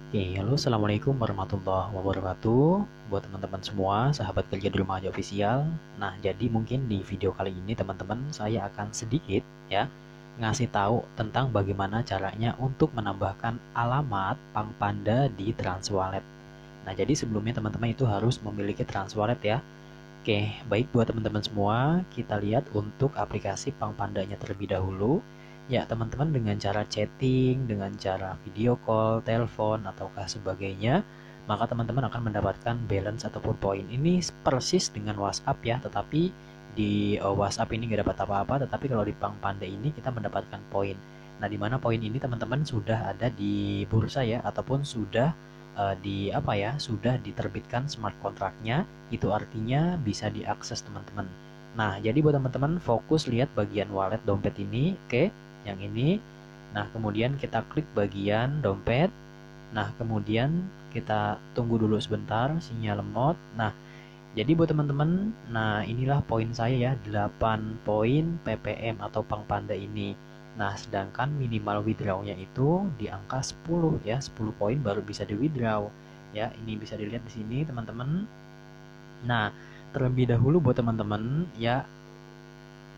Oke, halo, assalamualaikum warahmatullahi wabarakatuh. Buat teman-teman semua, sahabat kerja di rumah aja official. Nah, jadi mungkin di video kali ini teman-teman saya akan sedikit ya ngasih tahu tentang bagaimana caranya untuk menambahkan alamat Pang Panda di Transwalet. Nah, jadi sebelumnya teman-teman itu harus memiliki Transwalet ya. Oke, baik buat teman-teman semua, kita lihat untuk aplikasi Pang Pandanya terlebih dahulu. Ya, teman-teman dengan cara chatting, dengan cara video call, telepon, ataukah sebagainya, maka teman-teman akan mendapatkan balance ataupun poin. Ini persis dengan WhatsApp ya, tetapi di WhatsApp ini nggak dapat apa-apa, tetapi kalau di Pang Panda ini kita mendapatkan poin. Nah, di mana poin ini teman-teman sudah ada di bursa ya, ataupun sudah sudah diterbitkan smart kontraknya, itu artinya bisa diakses teman-teman. Nah, jadi buat teman-teman fokus lihat bagian wallet dompet ini, oke, yang ini. Nah, kemudian kita klik bagian dompet. Nah, kemudian kita tunggu dulu sebentar sinyal lemot. Nah, jadi buat teman-teman, nah inilah poin saya ya, 8 poin PPM atau Pang Panda ini. Nah, sedangkan minimal withdrawnya itu di angka 10 ya, 10 poin baru bisa di withdraw. Ya, ini bisa dilihat di sini teman-teman. Nah, terlebih dahulu buat teman-teman ya,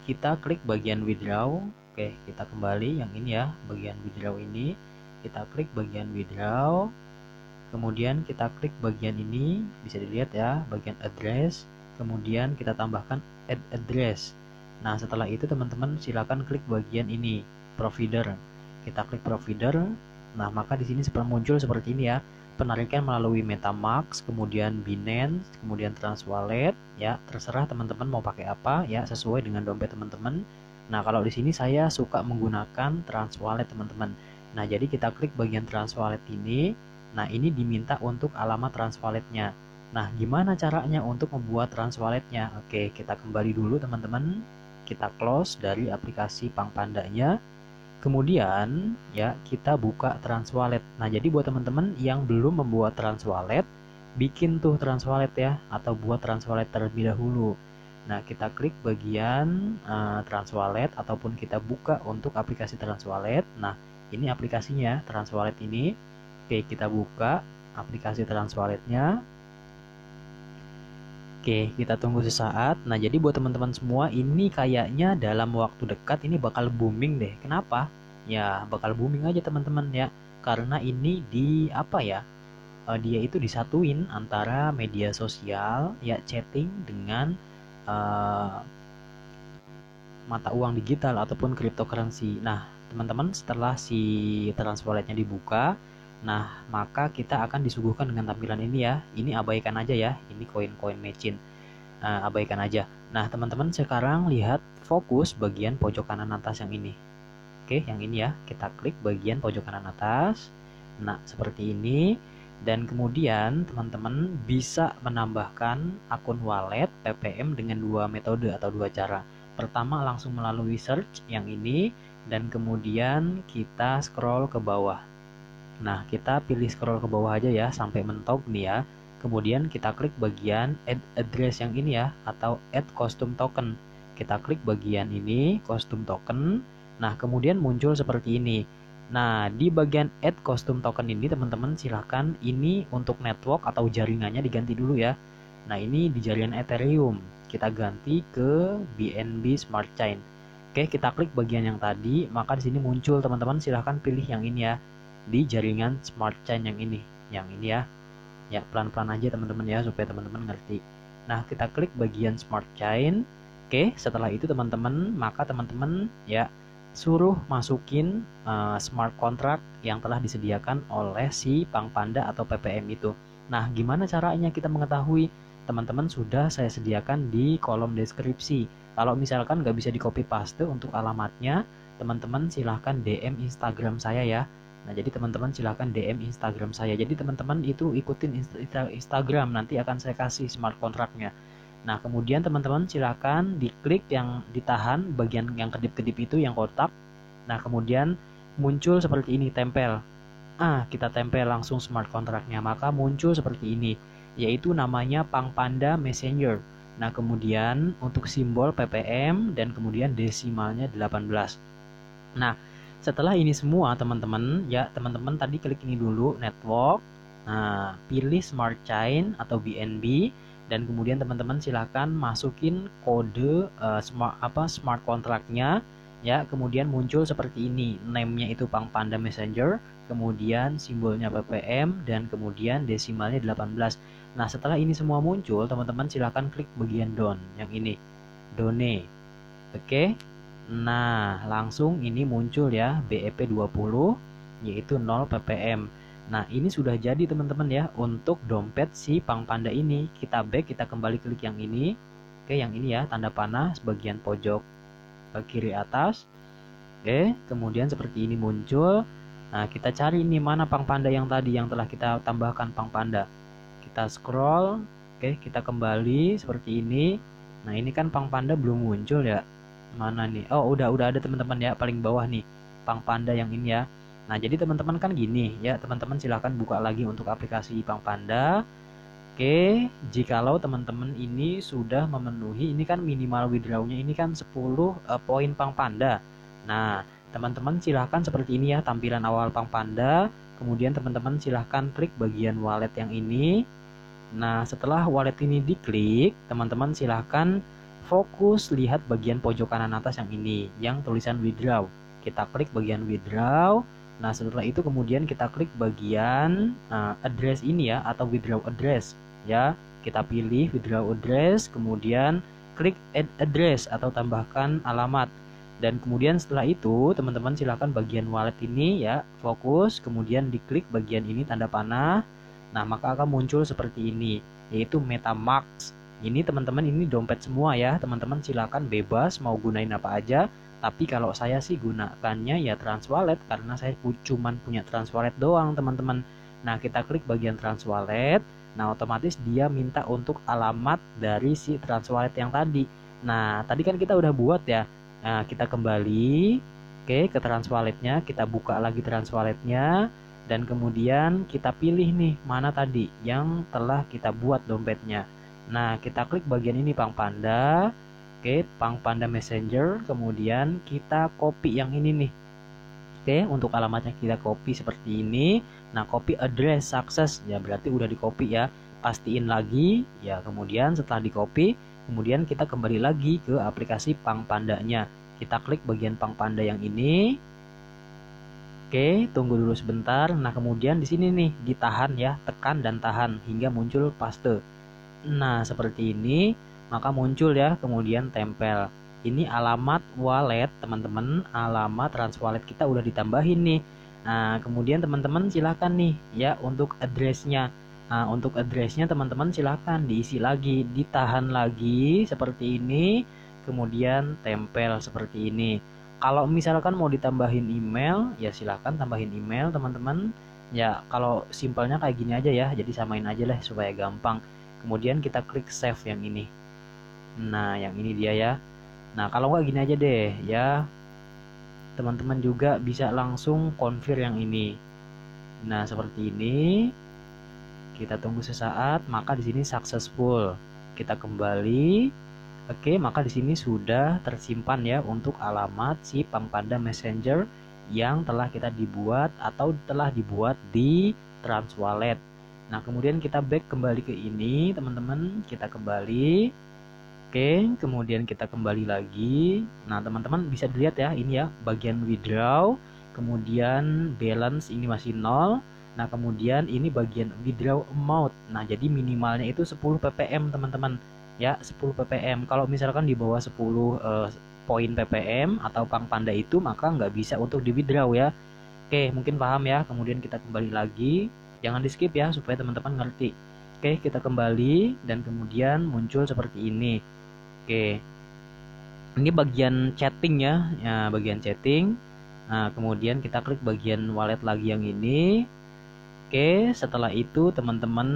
kita klik bagian withdraw. Oke, kita kembali yang ini ya, bagian withdraw ini. Kita klik bagian withdraw. Kemudian kita klik bagian ini, bisa dilihat ya, bagian address. Kemudian kita tambahkan add address. Nah, setelah itu teman-teman silakan klik bagian ini, provider. Kita klik provider. Nah, maka di sini muncul seperti ini ya. Penarikan melalui MetaMask, kemudian Binance, kemudian Transwallet, ya terserah teman-teman mau pakai apa ya, sesuai dengan dompet teman-teman. Nah, kalau di sini saya suka menggunakan Transwallet teman-teman. Nah, jadi kita klik bagian Transwallet ini. Nah, ini diminta untuk alamat Transwalletnya. Nah, gimana caranya untuk membuat Transwalletnya? Oke, kita kembali dulu teman-teman. Kita close dari aplikasi Pang Pandanya. Kemudian ya kita buka Transwallet. Nah, jadi buat teman-teman yang belum membuat Transwallet, bikin tuh Transwallet ya, atau buat Transwallet terlebih dahulu. Nah, kita klik bagian Transwallet ataupun kita buka untuk aplikasi Transwallet. Nah, ini aplikasinya Transwallet ini. Oke, kita buka aplikasi Transwalletnya. Oke, kita tunggu sesaat. Nah, jadi buat teman-teman semua, ini kayaknya dalam waktu dekat ini bakal booming deh. Kenapa? Ya, bakal booming aja teman-teman ya. Karena ini dia itu disatuin antara media sosial, ya chatting dengan uh, mata uang digital ataupun cryptocurrency. Nah, teman-teman setelah si Transwalletnya dibuka, nah maka kita akan disuguhkan dengan tampilan ini ya. Ini abaikan aja ya. Ini koin-koin machine. Abaikan aja. Nah, teman-teman sekarang lihat fokus bagian pojok kanan atas yang ini. Oke, yang ini ya. Kita klik bagian pojok kanan atas. Nah, seperti ini. Dan kemudian teman-teman bisa menambahkan akun wallet PPM dengan dua metode atau dua cara. Pertama langsung melalui search yang ini, dan kemudian kita scroll ke bawah. Nah, kita pilih scroll ke bawah aja ya sampai mentok nih ya. Kemudian kita klik bagian add address yang ini ya, atau add custom token. Kita klik bagian ini, custom token. Nah, kemudian muncul seperti ini. Nah, di bagian add custom token ini teman-teman silahkan ini untuk network atau jaringannya diganti dulu ya. Nah, ini di jaringan Ethereum. Kita ganti ke BNB Smart Chain. Oke, kita klik bagian yang tadi, maka di sini muncul teman-teman silahkan pilih yang ini ya, di jaringan Smart Chain yang ini ya. Ya, pelan-pelan aja teman-teman ya supaya teman-teman ngerti. Nah, kita klik bagian Smart Chain. Oke, setelah itu teman-teman, maka teman-teman ya suruh masukin smart contract yang telah disediakan oleh si Pang Panda atau PPM itu. Nah, gimana caranya kita mengetahui? Teman-teman sudah saya sediakan di kolom deskripsi. Kalau misalkan nggak bisa di copy paste untuk alamatnya, teman-teman silahkan DM Instagram saya ya. Nah, jadi teman-teman silahkan DM Instagram saya. Jadi teman-teman itu ikutin Instagram, nanti akan saya kasih smart contractnya. Nah, kemudian teman-teman silakan diklik yang ditahan bagian yang kedip-kedip itu yang kotak. Nah, kemudian muncul seperti ini, tempel. Kita tempel langsung smart contractnya, maka muncul seperti ini, yaitu namanya Pang Panda Messenger. Nah, kemudian untuk simbol PPM dan kemudian desimalnya 18. Nah, Setelah ini semua teman-teman, ya teman-teman tadi klik ini dulu network. Nah, pilih Smart Chain atau BNB dan kemudian teman-teman silahkan masukin kode smart contract-nya ya. Kemudian muncul seperti ini, name-nya itu Pangpanda Messenger, kemudian simbolnya ppm dan kemudian desimalnya 18. Nah, setelah ini semua muncul, teman-teman silahkan klik bagian down yang ini, donate. Oke. Nah, langsung ini muncul ya BEP 20 yaitu 0 ppm. Nah, ini sudah jadi teman-teman ya untuk dompet si Pangpanda ini. Kita back, kita kembali klik yang ini. Oke, yang ini ya, tanda panah bagian pojok kiri atas. Oke, kemudian seperti ini muncul. Nah, kita cari ini mana Pangpanda yang tadi yang telah kita tambahkan Pangpanda. Kita scroll, oke, kita kembali seperti ini. Nah, ini kan Pangpanda belum muncul ya. Mana nih? Oh, udah ada teman-teman ya, paling bawah nih Pangpanda yang ini ya. Nah, jadi teman-teman kan gini ya, teman-teman silahkan buka lagi untuk aplikasi Pangpanda. Oke, jikalau teman-teman ini sudah memenuhi, ini kan minimal withdrawnya ini kan 10 poin Pangpanda. Nah, teman-teman silahkan seperti ini ya tampilan awal Pangpanda. Kemudian teman-teman silahkan klik bagian wallet yang ini. Nah, setelah wallet ini diklik, teman-teman silahkan fokus lihat bagian pojok kanan atas yang ini, yang tulisan withdraw. Kita klik bagian withdraw. Nah, setelah itu kemudian kita klik bagian address ini ya, atau withdraw address ya. Kita pilih withdraw address, kemudian klik add address atau tambahkan alamat. Dan kemudian setelah itu teman-teman silahkan bagian wallet ini ya, fokus, kemudian diklik bagian ini tanda panah. Nah, maka akan muncul seperti ini, yaitu MetaMask. Ini teman-teman, ini dompet semua ya, teman-teman silakan bebas mau gunain apa aja. Tapi kalau saya sih gunakannya ya Transwallet, karena saya cuman punya Transwallet doang teman-teman. Nah, kita klik bagian Transwallet. Nah, otomatis dia minta untuk alamat dari si Transwallet yang tadi. Nah, tadi kan kita udah buat ya. Nah, kita kembali ke Transwalletnya, kita buka lagi Transwalletnya, dan kemudian kita pilih nih mana tadi yang telah kita buat dompetnya. Nah, kita klik bagian ini Pangpanda. Oke, Pangpanda Messenger. Kemudian kita copy yang ini nih. Oke, untuk alamatnya kita copy seperti ini. Nah, copy address success. Ya, berarti udah di copy ya. Pastiin lagi. Ya, kemudian setelah di copy, kemudian kita kembali lagi ke aplikasi Pangpandanya. Kita klik bagian Pangpanda yang ini. Oke, tunggu dulu sebentar. Nah, kemudian di sini nih ditahan ya, tekan dan tahan hingga muncul paste. Nah, seperti ini, maka muncul ya, kemudian tempel. Ini alamat wallet, teman-teman, alamat Transwallet kita udah ditambahin nih. Nah, kemudian teman-teman silahkan nih ya untuk addressnya. Nah, untuk addressnya teman-teman silahkan diisi lagi, ditahan lagi seperti ini, kemudian tempel seperti ini. Kalau misalkan mau ditambahin email, ya silahkan tambahin email teman-teman. Ya, kalau simpelnya kayak gini aja ya, jadi samain aja lah supaya gampang. Kemudian kita klik save yang ini. Nah, yang ini dia ya. Nah, kalau nggak gini aja deh ya, teman-teman juga bisa langsung confirm yang ini. Nah, seperti ini. Kita tunggu sesaat, maka di sini successful. Kita kembali. Oke, maka di sini sudah tersimpan ya untuk alamat si Pangpanda Messenger yang telah kita dibuat atau telah dibuat di Transwallet. Nah, kemudian kita back kembali ke ini, teman-teman. Kita kembali. Oke, kemudian kita kembali lagi. Nah, teman-teman bisa dilihat ya, ini ya, bagian withdraw. Kemudian balance ini masih 0. Nah, kemudian ini bagian withdraw amount. Nah, jadi minimalnya itu 10 ppm, teman-teman. Ya, 10 ppm. Kalau misalkan di bawah 10 poin ppm atau Pangpanda itu, maka nggak bisa untuk di withdraw ya. Oke, mungkin paham ya. Kemudian kita kembali lagi. Jangan di skip ya supaya teman-teman ngerti. Oke, kita kembali dan kemudian muncul seperti ini. Oke, ini bagian chatting ya, bagian chatting. Nah, kemudian kita klik bagian wallet lagi yang ini. Oke, setelah itu teman-teman,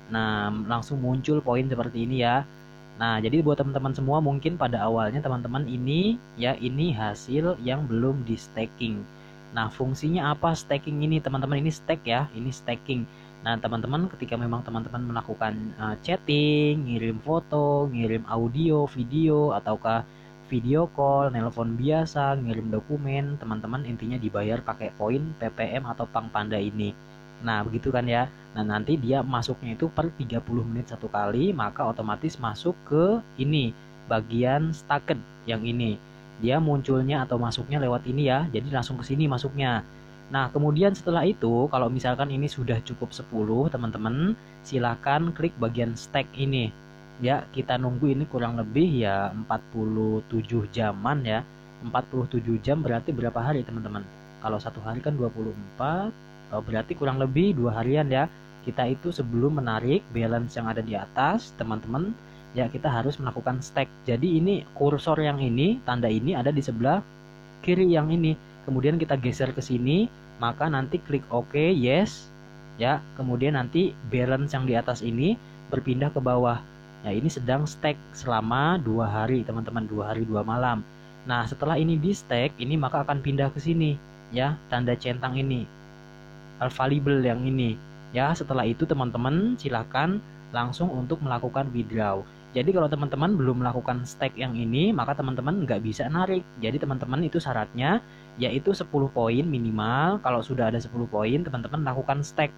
nah langsung muncul poin seperti ini ya. Nah, jadi buat teman-teman semua mungkin pada awalnya teman-teman ini ya, ini hasil yang belum di staking. Nah, fungsinya apa staking ini teman-teman? Ini stake ya, ini staking. Nah, teman-teman ketika memang teman-teman melakukan chatting, ngirim foto, ngirim audio, video, ataukah video call, nelpon biasa, ngirim dokumen, teman-teman intinya dibayar pakai poin PPM atau Pang Panda ini. Nah, begitu kan ya. Nah, nanti dia masuknya itu per 30 menit satu kali, maka otomatis masuk ke ini, bagian stacked yang ini. Dia munculnya atau masuknya lewat ini ya, jadi langsung ke sini masuknya. Nah, kemudian setelah itu, kalau misalkan ini sudah cukup 10, teman-teman, silakan klik bagian stack ini. Ya, kita nunggu ini kurang lebih ya 47 jaman ya. 47 jam berarti berapa hari teman-teman? Kalau satu hari kan 24, berarti kurang lebih 2 harian ya. Kita itu sebelum menarik balance yang ada di atas, teman-teman, ya kita harus melakukan stack. Jadi ini kursor yang ini, tanda ini ada di sebelah kiri yang ini. Kemudian kita geser ke sini, maka nanti klik OK, yes. Ya, kemudian nanti balance yang di atas ini berpindah ke bawah. Ya, ini sedang stack selama 2 hari, teman-teman, 2 hari 2 malam. Nah, setelah ini di stack, ini maka akan pindah ke sini, ya, tanda centang ini, available yang ini. Ya, setelah itu teman-teman silakan langsung untuk melakukan withdraw. Jadi kalau teman-teman belum melakukan stack yang ini, maka teman-teman nggak bisa narik. Jadi teman-teman itu syaratnya yaitu 10 poin minimal. Kalau sudah ada 10 poin, teman-teman lakukan stack.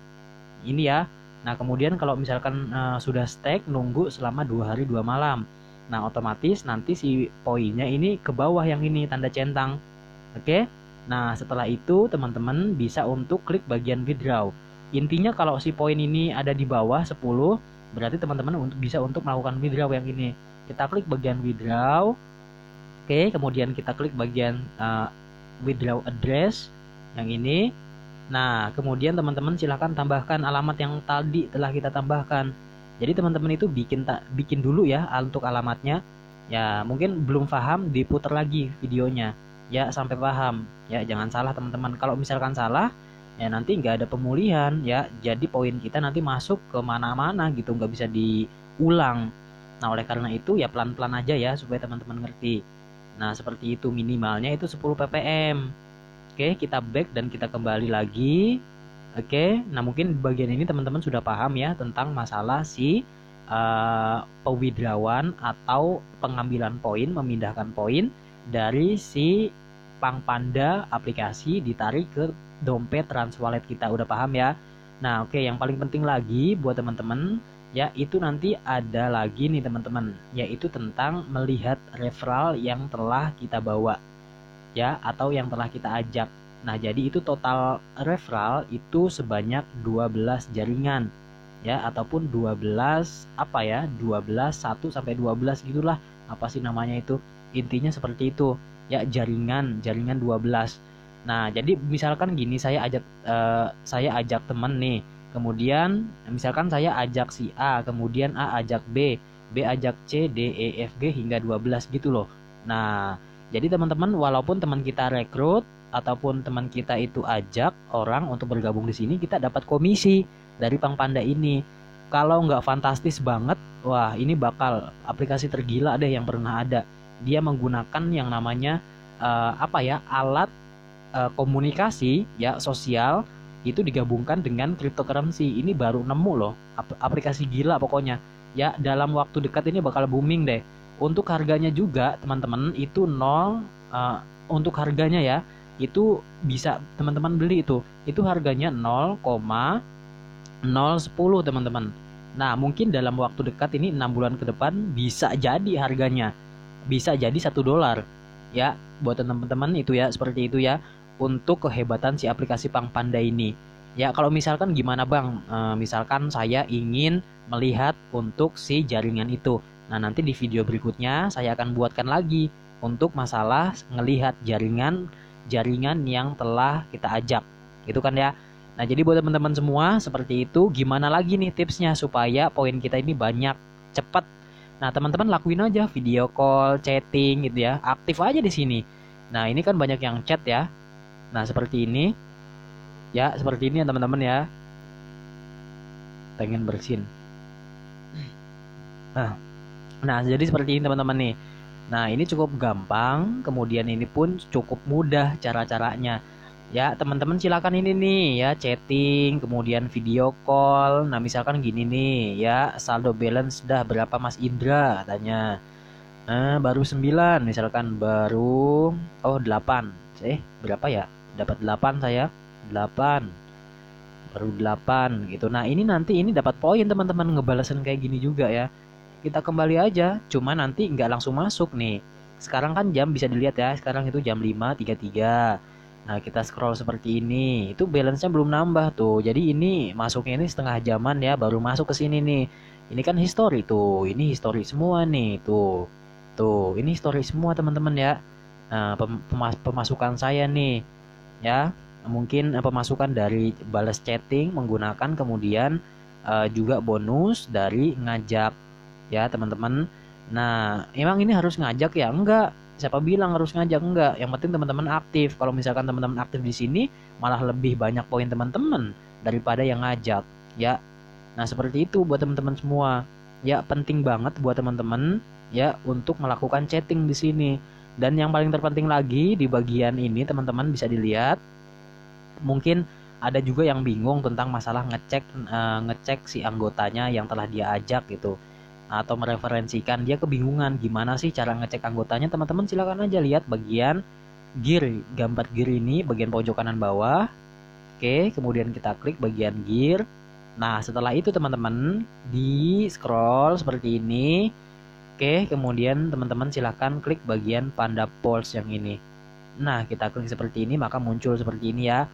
Ini ya. Nah, kemudian kalau misalkan sudah stack, nunggu selama 2 hari 2 malam. Nah, otomatis nanti si poinnya ini ke bawah yang ini, tanda centang. Oke? Nah, setelah itu teman-teman bisa untuk klik bagian withdraw. Intinya kalau si poin ini ada di bawah 10, berarti teman-teman bisa untuk melakukan withdraw yang ini. Kita klik bagian withdraw. Oke, kemudian kita klik bagian withdraw address yang ini. Nah, kemudian teman-teman silahkan tambahkan alamat yang tadi telah kita tambahkan. Jadi teman-teman itu bikin dulu ya untuk alamatnya. Ya, mungkin belum paham, diputar lagi videonya. Ya, sampai paham. Ya, jangan salah teman-teman. Kalau misalkan salah, ya nanti nggak ada pemulihan ya. Jadi poin kita nanti masuk ke mana-mana gitu, nggak bisa diulang. Nah, oleh karena itu ya pelan-pelan aja ya supaya teman-teman ngerti. Nah, seperti itu, minimalnya itu 10 ppm. Oke, kita back dan kita kembali lagi. Oke, nah mungkin bagian ini teman-teman sudah paham ya tentang masalah si pewithdrawan atau pengambilan poin, memindahkan poin dari si Pang Panda aplikasi ditarik ke dompet Transwallet kita. Udah paham ya? Nah, oke, yang paling penting lagi buat teman-teman ya itu nanti ada lagi nih teman-teman, yaitu tentang melihat referral yang telah kita bawa ya, atau yang telah kita ajak. Nah, jadi itu total referral itu sebanyak 12 jaringan ya, ataupun 12 apa ya, 12 1 sampai 12 gitulah, apa sih namanya itu, intinya seperti itu ya, jaringan 12. Nah, jadi misalkan gini, saya ajak teman nih, kemudian misalkan saya ajak si A, kemudian A ajak B, B ajak C, D, E, F, G hingga 12 gitu loh. Nah, jadi teman-teman, walaupun teman kita rekrut ataupun teman kita itu ajak orang untuk bergabung di sini, kita dapat komisi dari Pang Panda ini. Kalau nggak fantastis banget, wah ini bakal aplikasi tergila deh yang pernah ada. Dia menggunakan yang namanya alat komunikasi ya sosial itu digabungkan dengan cryptocurrency. Ini baru nemu loh, aplikasi gila pokoknya. Ya, dalam waktu dekat ini bakal booming deh. Untuk harganya juga teman-teman itu untuk harganya ya itu bisa teman-teman beli itu harganya 0,010 teman-teman. Nah, mungkin dalam waktu dekat ini 6 bulan ke depan bisa jadi harganya bisa jadi $1 ya, buat teman-teman itu ya, seperti itu ya untuk kehebatan si aplikasi Pang Panda ini. Ya, kalau misalkan gimana Bang, misalkan saya ingin melihat untuk si jaringan itu. Nah, nanti di video berikutnya saya akan buatkan lagi untuk masalah ngelihat jaringan yang telah kita ajak. Gitu kan ya. Nah, jadi buat teman-teman semua seperti itu, gimana lagi nih tipsnya supaya poin kita ini banyak, cepat. Nah, teman-teman lakuin aja video call, chatting gitu ya. Aktif aja di sini. Nah, ini kan banyak yang chat ya. Nah, seperti ini. Ya, seperti ini ya teman-teman ya. Pengen bersin. Nah, jadi seperti ini teman-teman nih. Nah, ini cukup gampang, kemudian ini pun cukup mudah cara-caranya. Ya, teman-teman silakan ini nih ya, chatting, kemudian video call. Nah, misalkan gini nih ya, saldo balance dah berapa Mas Indra katanya. Baru 9 misalkan, baru 8. Berapa ya? Dapat 8 saya. 8. Baru 8 gitu. Nah, ini nanti ini dapat poin teman-teman, ngebalasin kayak gini juga ya. Kita kembali aja, cuma nanti nggak langsung masuk nih. Sekarang kan jam bisa dilihat ya, sekarang itu jam 5.33. Nah, kita scroll seperti ini, itu balance-nya belum nambah tuh. Jadi ini masuknya ini setengah jaman ya, baru masuk ke sini nih. Ini kan history tuh, ini history semua nih tuh. Tuh, ini history semua teman-teman ya. Nah, pemasukan saya nih ya, mungkin pemasukan dari balas chatting menggunakan, kemudian juga bonus dari ngajak ya teman-teman. Nah, emang ini harus ngajak ya? Enggak. Siapa bilang harus ngajak? Enggak. Yang penting teman-teman aktif. Kalau misalkan teman-teman aktif di sini, malah lebih banyak poin teman-teman daripada yang ngajak, ya. Nah, seperti itu buat teman-teman semua. Ya, penting banget buat teman-teman ya untuk melakukan chatting di sini. Dan yang paling terpenting lagi di bagian ini teman-teman bisa dilihat, mungkin ada juga yang bingung tentang masalah ngecek si anggotanya yang telah dia ajak gitu, atau mereferensikan, dia kebingungan gimana sih cara ngecek anggotanya. Teman-teman silakan aja lihat bagian gear, gambar gear ini bagian pojok kanan bawah. Oke, kemudian kita klik bagian gear. Nah, setelah itu teman-teman di scroll seperti ini. Oke, kemudian teman-teman silahkan klik bagian Panda Pulse yang ini. Nah, kita klik seperti ini maka muncul seperti ini ya.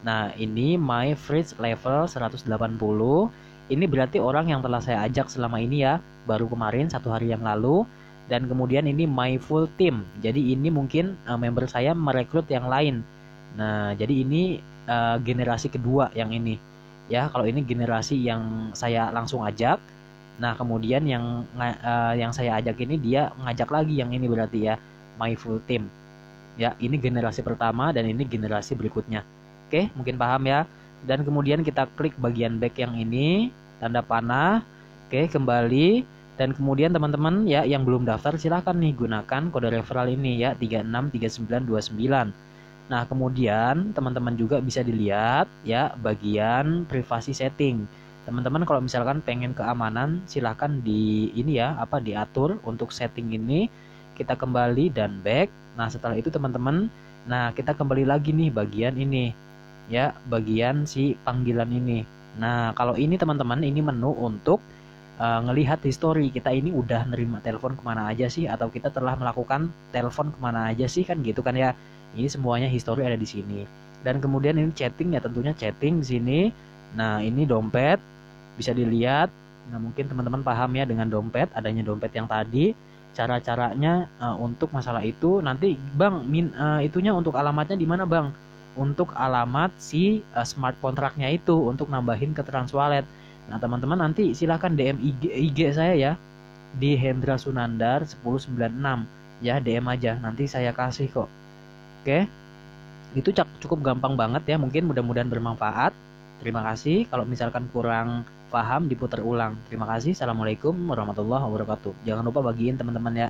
Nah, ini my fridge level 180. Ini berarti orang yang telah saya ajak selama ini ya, baru kemarin 1 hari yang lalu. Dan kemudian ini my full team. Jadi ini mungkin member saya merekrut yang lain. Nah, jadi ini generasi kedua yang ini. Ya, kalau ini generasi yang saya langsung ajak. Nah, kemudian yang saya ajak ini dia ngajak lagi yang ini berarti ya, my full team. Ya, ini generasi pertama dan ini generasi berikutnya. Oke, mungkin paham ya. Dan kemudian kita klik bagian back yang ini, tanda panah. Oke, kembali. Dan kemudian teman-teman ya yang belum daftar silahkan nih gunakan kode referral ini ya, 363929. Nah, kemudian teman-teman juga bisa dilihat ya bagian privasi setting. Teman-teman kalau misalkan pengen keamanan silahkan di ini ya, diatur untuk setting ini. Kita kembali dan back. Nah, setelah itu teman-teman, nah kita kembali lagi nih bagian ini ya, bagian si panggilan ini. Nah, kalau ini teman-teman, ini menu untuk ngelihat history kita ini udah nerima telepon kemana aja sih, atau kita telah melakukan telepon kemana aja sih, kan gitu kan ya. Ini semuanya history ada di sini. Dan kemudian ini chatting ya, tentunya chatting di sini. Nah, ini dompet bisa dilihat. Nah, mungkin teman-teman paham ya dengan dompet, adanya dompet yang tadi. Cara-caranya untuk masalah itu nanti Bang, itunya untuk alamatnya di mana Bang? Untuk alamat si smart kontraknya itu untuk nambahin ke Transwallet. Nah, teman-teman nanti silahkan DM IG saya ya, di Hendra Sunandar 1096 ya, DM aja nanti saya kasih kok. Oke, itu cukup gampang banget ya, mungkin mudah-mudahan bermanfaat. Terima kasih. Kalau misalkan kurang paham diputar ulang. Terima kasih. Assalamualaikum warahmatullahi wabarakatuh. Jangan lupa bagiin teman-teman ya.